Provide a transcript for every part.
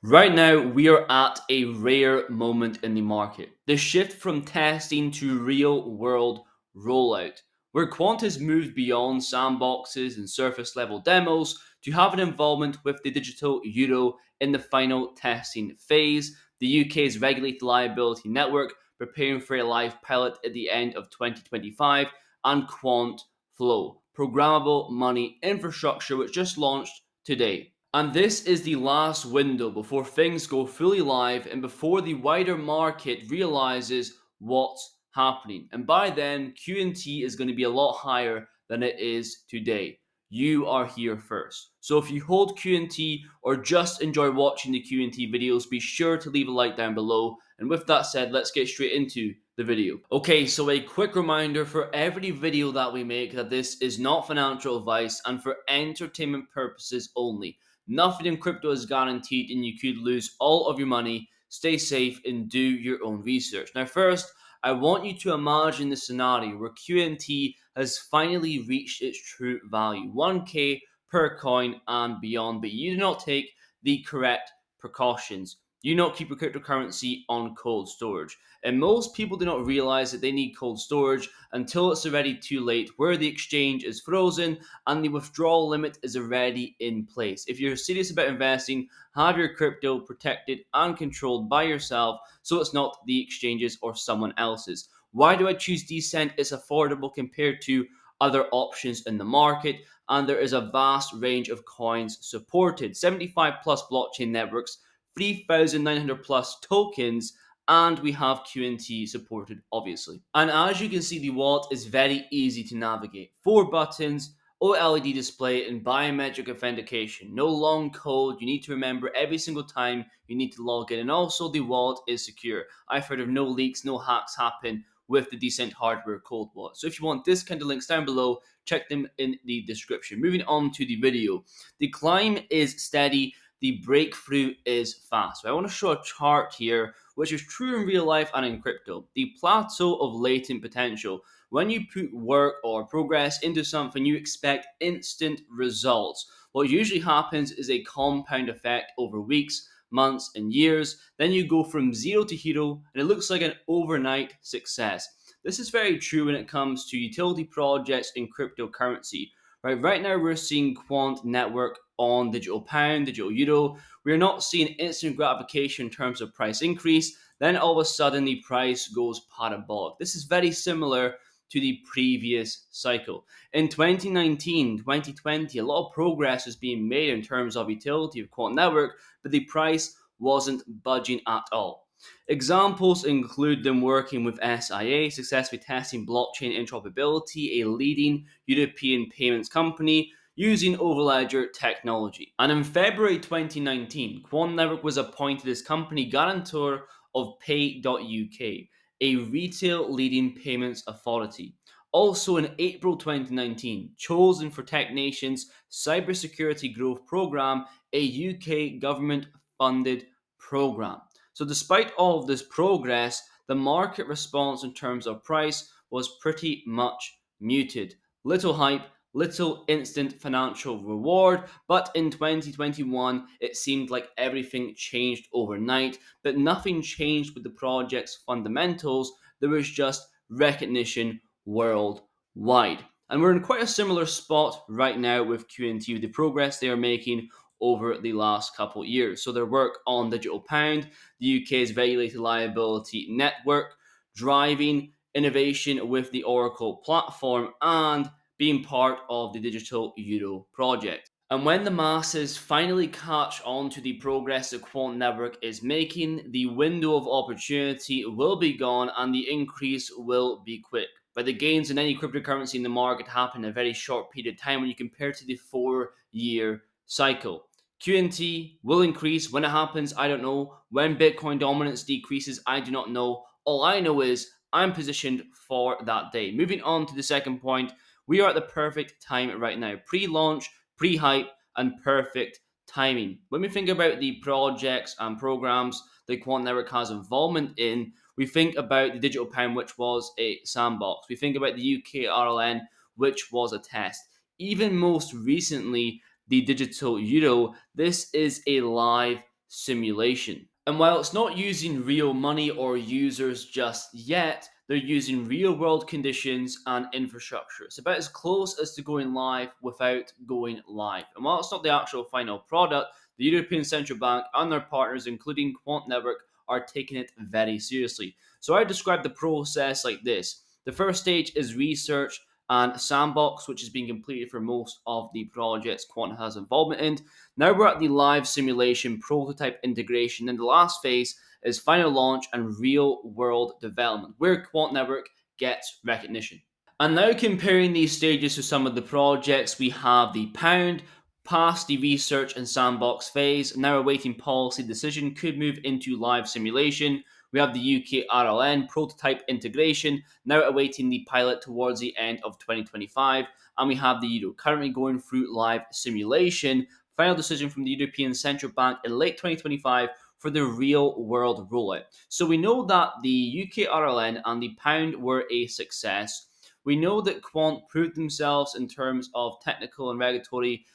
Right now, we are at a rare moment in the market. The shift from testing to real world rollout, where Quant has moved beyond sandboxes and surface level demos to have an involvement with the digital euro in the final testing phase. The UK's regulated liability network preparing for a live pilot at the end of 2025, and Quantflow, programmable money infrastructure, which just launched today. And this is the last window before things go fully live and before the wider market realizes what's happening. And by then, QNT is going to be a lot higher than it is today. You are here first. So if you hold QNT or just enjoy watching the QNT videos, be sure to leave a like down below. And with that said, let's get straight into the video. Okay, so a quick reminder for every video that we make that this is not financial advice and for entertainment purposes only. Nothing in crypto is guaranteed and you could lose all of your money. Stay safe and do your own research. Now, first, I want you to imagine the scenario where QNT has finally reached its true value 1k per coin and beyond, but you do not take the correct precautions. You do not keep your cryptocurrency on cold storage. And most people do not realize that they need cold storage until it's already too late, where the exchange is frozen and the withdrawal limit is already in place. If you're serious about investing, have your crypto protected and controlled by yourself so it's not the exchanges or someone else's. Why do I choose Decent? It's affordable compared to other options in the market, and there is a vast range of coins supported 75 plus blockchain networks, 3,900 plus tokens, and we have QNT supported, obviously. And as you can see, the wallet is very easy to navigate. 4 buttons, OLED display, and biometric authentication. No long code you need to remember every single time you need to log in. And also, the wallet is secure. I've heard of no leaks, no hacks happen with the Decent hardware cold wallet. So if you want discounted links down below, check them in the description. Moving on to the video. The climb is steady. The breakthrough is fast. So I want to show a chart here, which is true in real life and in crypto. The plateau of latent potential. When you put work or progress into something, you expect instant results. What usually happens is a compound effect over weeks, months, and years. Then you go from zero to hero, and it looks like an overnight success. This is very true when it comes to utility projects in cryptocurrency. Right now we're seeing Quant Network on digital pound, digital euro. We're not seeing instant gratification in terms of price increase. Then all of a sudden the price goes parabolic. This is very similar to the previous cycle. In 2019, 2020, a lot of progress was being made in terms of utility of Quant Network, but the price wasn't budging at all. Examples include them working with SIA, successfully testing blockchain interoperability, a leading European payments company, using Overledger technology. And in February 2019, Quant Network was appointed as company guarantor of Pay.uk, a retail leading payments authority. Also in April 2019, chosen for Tech Nation's Cybersecurity Growth Programme, a UK government funded program. So, despite all of this progress, the market response in terms of price was pretty much muted. Little hype, little instant financial reward, but in 2021, it seemed like everything changed overnight, but nothing changed with the project's fundamentals. There was just recognition worldwide. And we're in quite a similar spot right now with QNT, with the progress they are making over the last couple of years. So their work on digital pound, the UK's regulated liability network, driving innovation with the Oracle platform, and being part of the digital euro project. And when the masses finally catch on to the progress the Quant network is making, the window of opportunity will be gone and the increase will be quick. But the gains in any cryptocurrency in the market happen in a very short period of time when you compare to the 4-year cycle. QNT will increase. When it happens, I don't know. When Bitcoin dominance decreases, I do not know. All I know is I'm positioned for that day. Moving on to the second point, we are at the perfect time right now. Pre-launch, pre-hype, and perfect timing. When we think about the projects and programs that Quant Network has involvement in, we think about the digital pound, which was a sandbox. We think about the UK RLN, which was a test. Even most recently, the digital euro, this is a live simulation. And while it's not using real money or users just yet, they're using real world conditions and infrastructure. It's about as close as to going live without going live. And while it's not the actual final product, the European Central Bank and their partners, including Quant Network, are taking it very seriously. So I describe the process like this. The first stage is research and sandbox, which is being completed for most of the projects Quant has involvement in. Now we're at the live simulation prototype integration. Then the last phase is final launch and real world development, where Quant Network gets recognition. And now comparing these stages to some of the projects, we have the pound, past the research and sandbox phase, now awaiting policy decision, could move into live simulation. We have the UK RLN prototype integration, now awaiting the pilot towards the end of 2025. And we have the euro currently going through live simulation, final decision from the European Central Bank in late 2025 for the real world rollout. So we know that the UK RLN and the pound were a success. We know that Quant proved themselves in terms of technical and regulatory,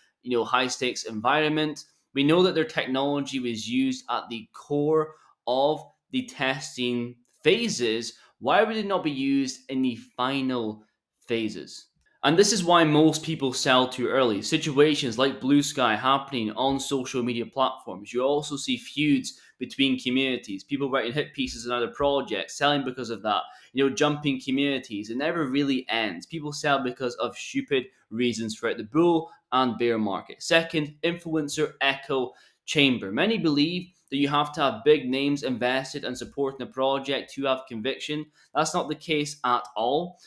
high stakes environment. We know that their technology was used at the core of the testing phases. Why would it not be used in the final phases? And this is why most people sell too early. Situations like Blue Sky happening on social media platforms. You also see feuds between communities, people writing hit pieces in other projects, selling because of that, jumping communities. It never really ends. People sell because of stupid reasons throughout the bull and bear market. Second, influencer echo chamber. Many believe that you have to have big names invested and supporting a project to have conviction. That's not the case at all.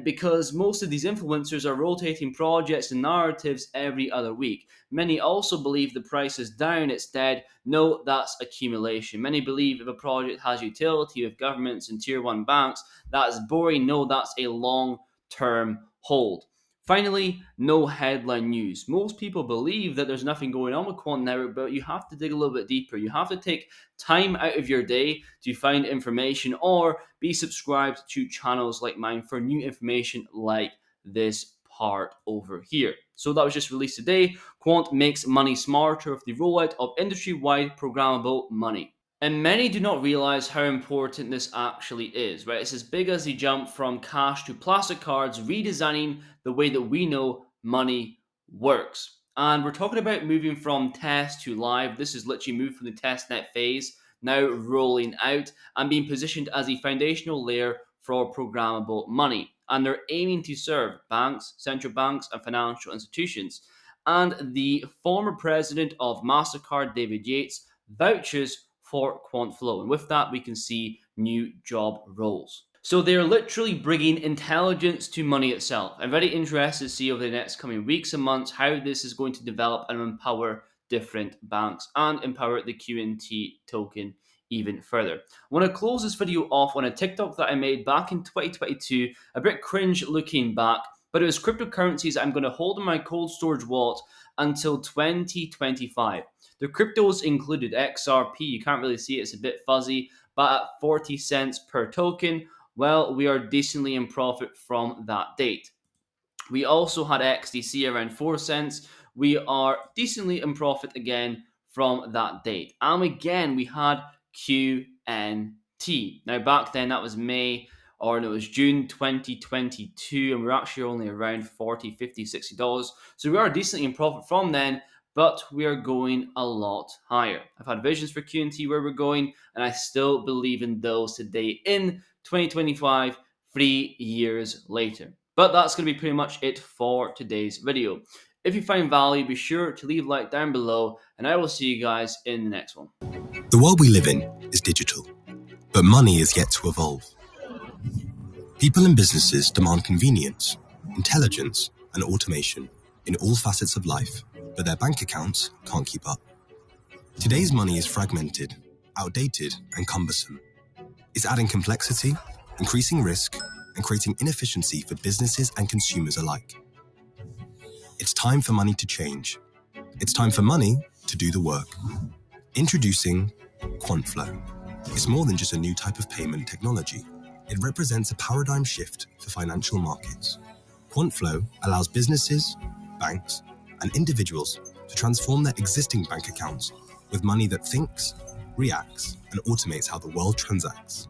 Because most of these influencers are rotating projects and narratives every other week. Many also believe the price is down, it's dead. No, that's accumulation. Many believe if a project has utility with governments and tier 1 banks, that is boring. No, that's a long-term hold. Finally, no headline news. Most people believe that there's nothing going on with Quant Network, but you have to dig a little bit deeper. You have to take time out of your day to find information or be subscribed to channels like mine for new information like this part over here. So that was just released today. Quant makes money smarter with the rollout of industry-wide programmable money. And many do not realize how important this actually is, right? It's as big as the jump from cash to plastic cards, redesigning the way that we know money works. And we're talking about moving from test to live. This is literally moved from the testnet phase, now rolling out and being positioned as a foundational layer for programmable money. And they're aiming to serve banks, central banks, and financial institutions. And the former president of MasterCard, David Yates, vouches for Quantflow. And with that, we can see new job roles. So they're literally bringing intelligence to money itself. I'm very interested to see over the next coming weeks and months how this is going to develop and empower different banks and empower the QNT token even further. I want to close this video off on a TikTok that I made back in 2022, a bit cringe looking back, but it was cryptocurrencies I'm going to hold in my cold storage wallet until 2025. The cryptos included XRP. You can't really see it, it's a bit fuzzy, but at 40 cents per token, well, we are decently in profit from that date. We also had XDC around 4 cents. We are decently in profit again from that date. And again, we had QNT. Now, back then, that was it was June 2022, and we're actually only around $40, $50, $60. So we are decently in profit from then, but we are going a lot higher. I've had visions for QNT where we're going, and I still believe in those today in 2025, 3 years later. But that's going to be pretty much it for today's video. If you find value, be sure to leave a like down below, and I will see you guys in the next one. The world we live in is digital, but money is yet to evolve. People and businesses demand convenience, intelligence, and automation in all facets of life, but their bank accounts can't keep up. Today's money is fragmented, outdated, and cumbersome. It's adding complexity, increasing risk, and creating inefficiency for businesses and consumers alike. It's time for money to change. It's time for money to do the work. Introducing Quantflow. It's more than just a new type of payment technology. It represents a paradigm shift for financial markets. Quantflow allows businesses, banks, and individuals to transform their existing bank accounts with money that thinks, reacts, and automates how the world transacts.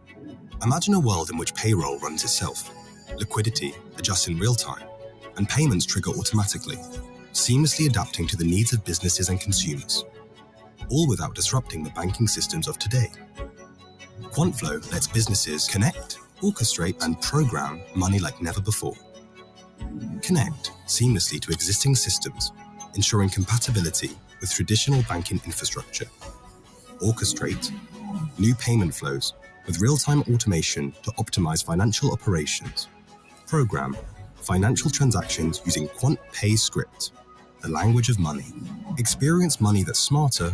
Imagine a world in which payroll runs itself, liquidity adjusts in real time, and payments trigger automatically, seamlessly adapting to the needs of businesses and consumers, all without disrupting the banking systems of today. Quantflow lets businesses connect, orchestrate, and program money like never before. Connect seamlessly to existing systems, ensuring compatibility with traditional banking infrastructure. Orchestrate new payment flows with real-time automation to optimize financial operations. Program financial transactions using QuantPay script, the language of money. Experience money that's smarter,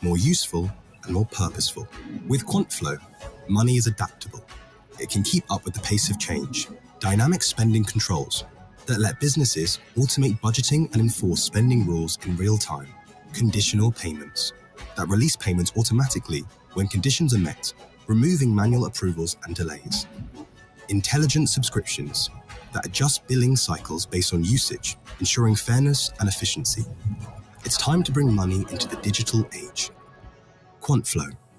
more useful, and more purposeful. With Quantflow, money is adaptable. It can keep up with the pace of change. Dynamic spending controls that let businesses automate budgeting and enforce spending rules in real time. Conditional payments that release payments automatically when conditions are met, removing manual approvals and delays. Intelligent subscriptions that adjust billing cycles based on usage, ensuring fairness and efficiency. It's time to bring money into the digital age. Quantflow,